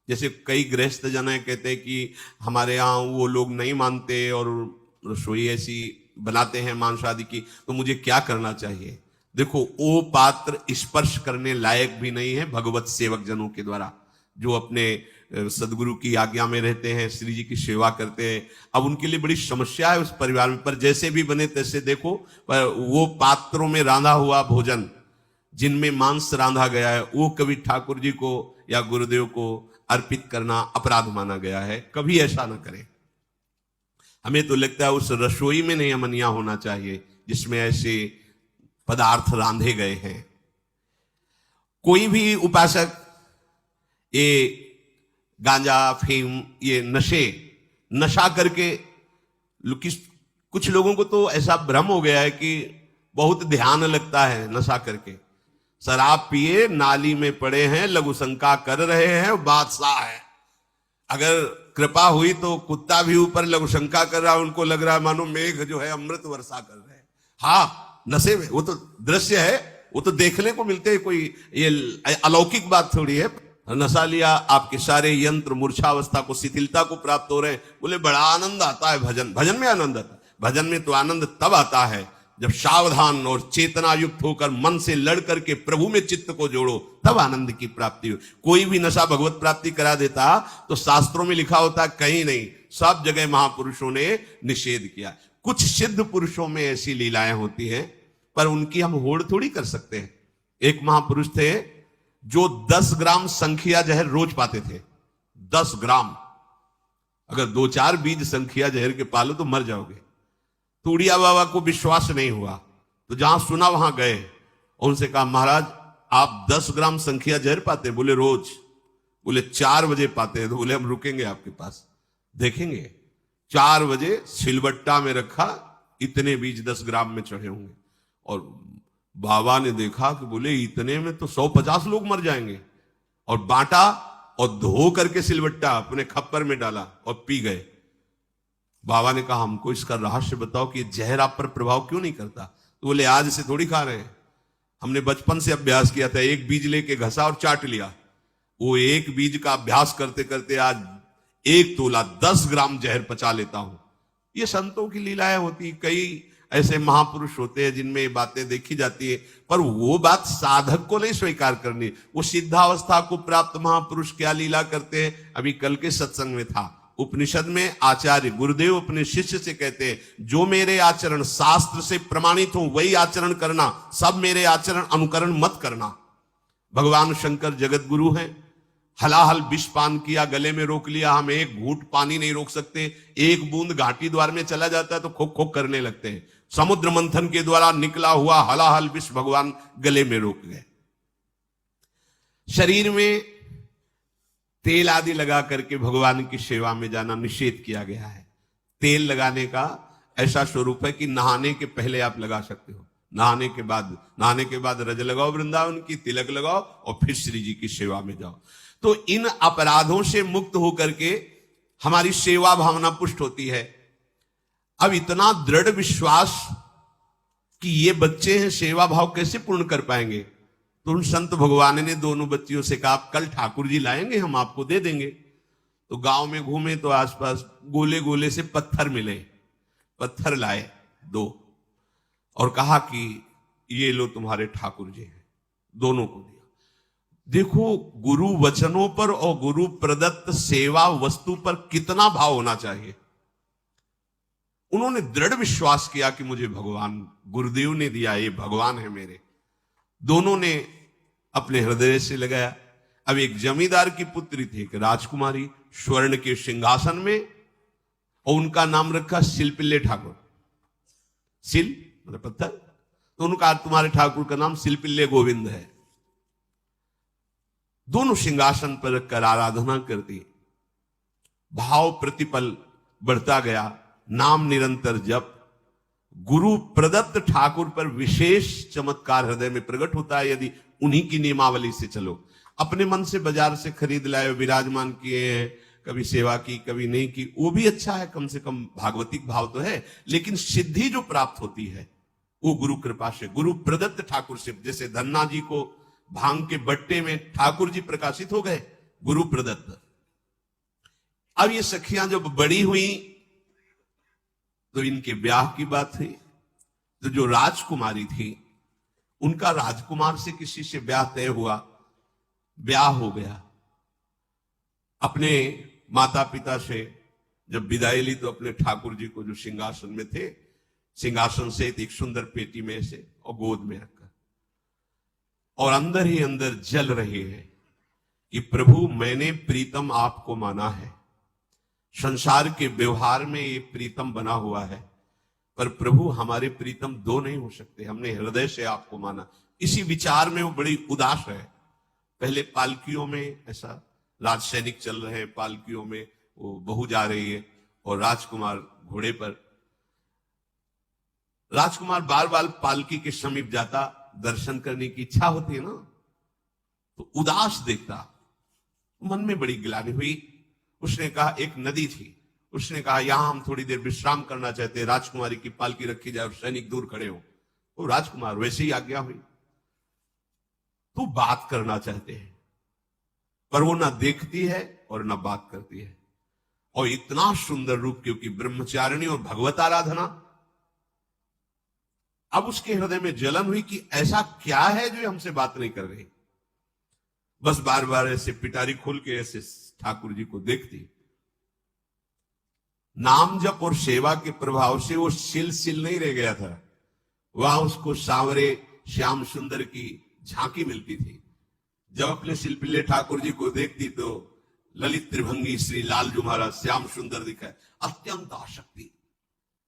जैसे कई गृहस्थ जन है, कहते हैं कि हमारे यहाँ वो लोग नहीं मानते और रसोई ऐसी बनाते हैं मांस आदि की, तो मुझे क्या करना चाहिए? देखो, वो पात्र स्पर्श करने लायक भी नहीं है भगवत सेवक जनों के द्वारा, जो अपने सदगुरु की आज्ञा में रहते हैं, श्री जी की सेवा करते हैं। अब उनके लिए बड़ी समस्या है उस परिवार में, पर जैसे भी बने तैसे देखो, पर वो पात्रों में रांधा हुआ भोजन, जिनमें मांस रांधा गया है, वो कभी ठाकुर जी को या गुरुदेव को अर्पित करना अपराध माना गया है। कभी ऐसा ना करें। हमें तो लगता है उस रसोई में नहीं अमनिया होना चाहिए जिसमें ऐसे पदार्थ रांधे गए हैं। कोई भी उपासक ये गांजा अफीम ये नशा करके, कुछ लोगों को तो ऐसा भ्रम हो गया है कि बहुत ध्यान लगता है नशा करके। शराब पिए नाली में पड़े हैं, लघु शंका कर रहे हैं, बादशाह है। अगर कृपा हुई तो कुत्ता भी ऊपर लघु शंका कर रहा है, उनको लग रहा है मानो मेघ जो है अमृत वर्षा कर रहे हैं। हाँ, नशे में वो तो दृश्य है, वो तो देखने को मिलते हैं, कोई ये अलौकिक बात थोड़ी है। नशा लिया, आपके सारे यंत्र मूर्छावस्था को, शिथिलता को प्राप्त हो रहे हैं। बोले बड़ा आनंद आता है भजन में आनंद आता है। भजन में तो आनंद तब आता है जब सावधान और चेतना युक्त होकर मन से लड़ करके प्रभु में चित्त को जोड़ो, तब आनंद की प्राप्ति हो। कोई भी नशा भगवत प्राप्ति करा देता तो शास्त्रों में लिखा होता, कहीं नहीं, सब जगह महापुरुषों ने निषेध किया। कुछ सिद्ध पुरुषों में ऐसी लीलाएं होती हैं, पर उनकी हम होड़ थोड़ी कर सकते हैं। एक महापुरुष थे जो 10 ग्राम संखिया जहर रोज पाते थे। 10 ग्राम, अगर 2-4 बीज संखिया जहर के पालो तो मर जाओगे। तो उड़िया बाबा को विश्वास नहीं हुआ, तो जहां सुना वहां गए और उनसे कहा, महाराज आप 10 ग्राम संखिया जहर पाते? बोले रोज। बोले 4 बजे पाते हैं? तो बोले हम रुकेंगे आपके पास, देखेंगे। 4 बजे सिलबट्टा में रखा, इतने बीज 10 ग्राम में चढ़े होंगे। और बाबा ने देखा कि बोले इतने में तो 150 लोग मर जाएंगे। और बांटा और धो करके सिलबट्टा अपने खप्पर में डाला और पी गए। बाबा ने कहा, हमको इसका रहस्य बताओ कि जहर आप पर प्रभाव क्यों नहीं करता? तो बोले आज से थोड़ी खा रहे हैं, हमने बचपन से अभ्यास किया था, एक बीज लेके घसा और चाट लिया। वो एक बीज का अभ्यास करते करते आज 1 तोला 10 ग्राम जहर पचा लेता हूं। ये संतों की लीलाएं होती। कई ऐसे महापुरुष होते हैं जिनमें ये बातें देखी जाती है, पर वो बात साधक को नहीं स्वीकार करनी। वो सिद्धावस्था को प्राप्त महापुरुष क्या लीला करते हैं। अभी कल के सत्संग में था, उपनिषद में आचार्य गुरुदेव अपने शिष्य से कहते हैं, जो मेरे आचरण शास्त्र से प्रमाणित हो वही आचरण करना, सब मेरे आचरण अनुकरण मत करना। भगवान शंकर जगत गुरु हैं। हलाहल विष पान किया, गले में रोक लिया, हम एक घूंट पानी नहीं रोक सकते। एक बूंद घाटी द्वार में चला जाता है तो खोक खोक करने लगते हैं। समुद्र मंथन के द्वारा निकला हुआ हलाहल विष भगवान गले में रोक गए। शरीर में तेल आदि लगा करके भगवान की सेवा में जाना निषेध किया गया है। तेल लगाने का ऐसा स्वरूप है कि नहाने के पहले आप लगा सकते हो, नहाने के बाद रज लगाओ वृंदावन की, तिलक लगाओ और फिर श्री जी की सेवा में जाओ। तो इन अपराधों से मुक्त होकर के हमारी सेवा भावना पुष्ट होती है। अब इतना दृढ़ विश्वास कि ये बच्चे हैं, सेवा भाव कैसे पूर्ण कर पाएंगे? तो उन संत भगवान ने दोनों बच्चियों से कहा, कल ठाकुर जी लाएंगे, हम आपको दे देंगे। तो गांव में घूमे तो आसपास गोले गोले से पत्थर मिले, पत्थर लाए 2 और कहा कि ये लो तुम्हारे ठाकुर जी हैं। दोनों को दिया। देखो, गुरु वचनों पर और गुरु प्रदत्त सेवा वस्तु पर कितना भाव होना चाहिए। उन्होंने दृढ़ विश्वास किया कि मुझे भगवान गुरुदेव ने दिया, ये भगवान है मेरे। दोनों ने अपने हृदय से लगाया। अब एक जमींदार की पुत्री थी, एक राजकुमारी, स्वर्ण के सिंहासन में, और उनका नाम रखा शिलपिल्ले ठाकुर। शिल मतलब पत्थर, तो उनका तुम्हारे ठाकुर का नाम शिलपिल्ले गोविंद है। दोनों सिंहासन पर रखकर आराधना करती। भाव प्रतिपल बढ़ता गया, नाम निरंतर जप। गुरु प्रदत्त ठाकुर पर विशेष चमत्कार हृदय में प्रकट होता है यदि उन्हीं की नियमावली से चलो। अपने मन से बाजार से खरीद लाए, विराजमान किए हैं, कभी सेवा की कभी नहीं की, वो भी अच्छा है, कम से कम भागवतिक भाव तो है। लेकिन सिद्धि जो प्राप्त होती है वो गुरु कृपा से, गुरु प्रदत्त ठाकुर से। जैसे धन्ना जी को भांग के बट्टे में ठाकुर जी प्रकाशित हो गए, गुरु प्रदत्त। अब ये सखियां जब बड़ी हुई तो इनके ब्याह की बात हुई। तो जो राजकुमारी थी उनका राजकुमार से किसी से ब्याह तय हुआ, ब्याह हो गया। अपने माता पिता से जब विदाई ली तो अपने ठाकुर जी को जो सिंहासन में थे, सिंहासन से एक सुंदर पेटी में से और गोद में रखकर, और अंदर ही अंदर जल रहे हैं कि प्रभु मैंने प्रीतम आपको माना है, संसार के व्यवहार में ये प्रीतम बना हुआ है, पर प्रभु हमारे प्रीतम दो नहीं हो सकते, हमने हृदय से आपको माना। इसी विचार में वो बड़ी उदास है। पहले पालकियों में ऐसा राज सैनिक चल रहे हैं, पालकियों में वो बहू जा रही है और राजकुमार घोड़े पर। राजकुमार बार बार पालकी के समीप जाता, दर्शन करने की इच्छा होती है ना, तो उदास देखता, मन में बड़ी गिलानी हुई। उसने कहा, एक नदी थी, उसने कहा यहां हम थोड़ी देर विश्राम करना चाहते हैं, राजकुमारी की पालकी रखी जाए और सैनिक दूर खड़े हो। तो राजकुमार वैसे ही आज्ञा हुई। तो बात करना चाहते हैं पर वो ना देखती है और ना बात करती है, और इतना सुंदर रूप, क्योंकि ब्रह्मचारिणी और भगवत आराधना। अब उसके हृदय में जलन हुई कि ऐसा क्या है जो हमसे बात नहीं कर रही। बस बार बार ऐसे पिटारी खोल के ऐसे ठाकुर जी को देखती। नाम जप और सेवा के प्रभाव से वो सिल नहीं रह गया था, वहां उसको सांवरे श्याम सुंदर की झांकी मिलती थी। जब अपने शिल्पिल्ले ठाकुर जी को देखती तो ललित त्रिभंगी श्री लाल जो महाराज श्याम सुंदर दिखाए, अत्यंत आसक्ति।